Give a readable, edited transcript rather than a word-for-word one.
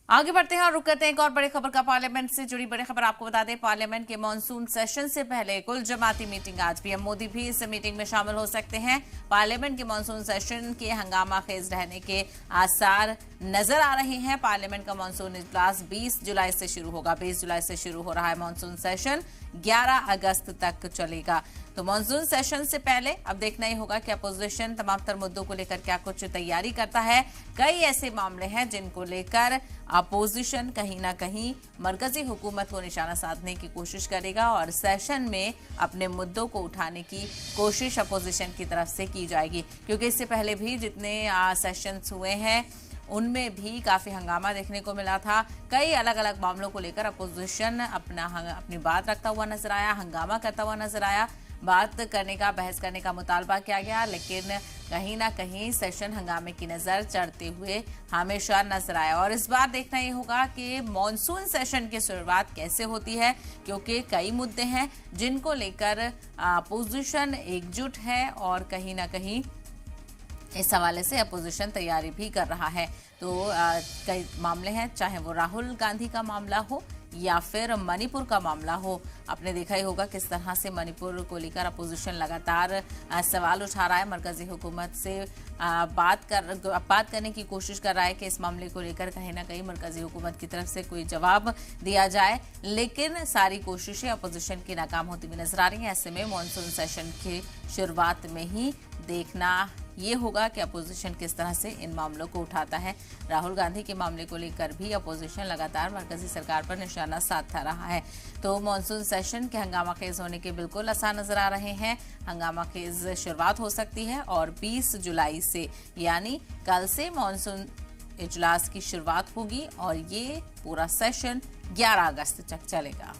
आगे बढ़ते हैं और रुक करते हैं एक और बड़ी खबर का। पार्लियामेंट से जुड़ी बड़ी खबर आपको बता दें, पार्लियामेंट के मॉनसून सेशन से पहले कुल जमाती मीटिंग आज पीएम मोदी भी इस मीटिंग में शामिल हो सकते हैं। पार्लियामेंट के मॉनसून सेशन के हंगामा खेज रहने के आसार नजर आ रहे हैं। पार्लियामेंट का मॉनसून इजलास 20 जुलाई से शुरू होगा। 20 जुलाई से शुरू हो रहा है मॉनसून सेशन, 11 अगस्त तक चलेगा। तो मॉनसून सेशन से पहले अब देखना ही होगा कि अपोजिशन तमाम तर मुद्दों को लेकर क्या कुछ तैयारी करता है। कई ऐसे मामले हैं जिनको लेकर अपोजिशन कहीं ना कहीं मरकजी हुकूमत को निशाना साधने की कोशिश करेगा और सेशन में अपने मुद्दों को उठाने की कोशिश अपोजिशन की तरफ से की जाएगी, क्योंकि इससे पहले भी जितने सेशंस हुए हैं उनमें भी काफी हंगामा देखने को मिला था। कई अलग अलग मामलों को लेकर अपोजिशन अपनी बात रखता हुआ नजर आया, हंगामा करता हुआ नजर आया। बात करने का, बहस करने का मुतालबा किया गया, लेकिन कहीं ना कहीं सेशन हंगामे की नजर चढ़ते हुए हमेशा नजर आया। और इस बार देखना ये होगा कि मॉनसून सेशन की शुरुआत कैसे होती है, क्योंकि कई मुद्दे हैं जिनको लेकर अपोजिशन एकजुट है और कहीं ना कहीं इस हवाले से अपोजिशन तैयारी भी कर रहा है। तो कई मामले हैं, चाहे वो राहुल गांधी का मामला हो या फिर मणिपुर का मामला हो। आपने देखा ही होगा किस तरह से मणिपुर को लेकर अपोजिशन लगातार सवाल उठा रहा है, मरकजी हुकूमत से बात करने की कोशिश कर रहा है कि इस मामले को लेकर कहीं ना कहीं मरकजी हुकूमत की तरफ से कोई जवाब दिया जाए, लेकिन सारी कोशिशें अपोजिशन की नाकाम होती हुई नजर आ रही हैं। ऐसे में मॉनसून सेशन की शुरुआत में ही देखना ये होगा कि अपोजिशन किस तरह से इन मामलों को उठाता है। राहुल गांधी के मामले को लेकर भी अपोजिशन लगातार मरकजी सरकार पर निशाना साधता रहा है। तो मॉनसून सेशन के हंगामा खेज होने के बिल्कुल आसार नजर आ रहे हैं। हंगामा खेज शुरुआत हो सकती है और 20 जुलाई से यानी कल से मॉनसून इजलास की शुरुआत होगी और ये पूरा सेशन 11 अगस्त तक चलेगा।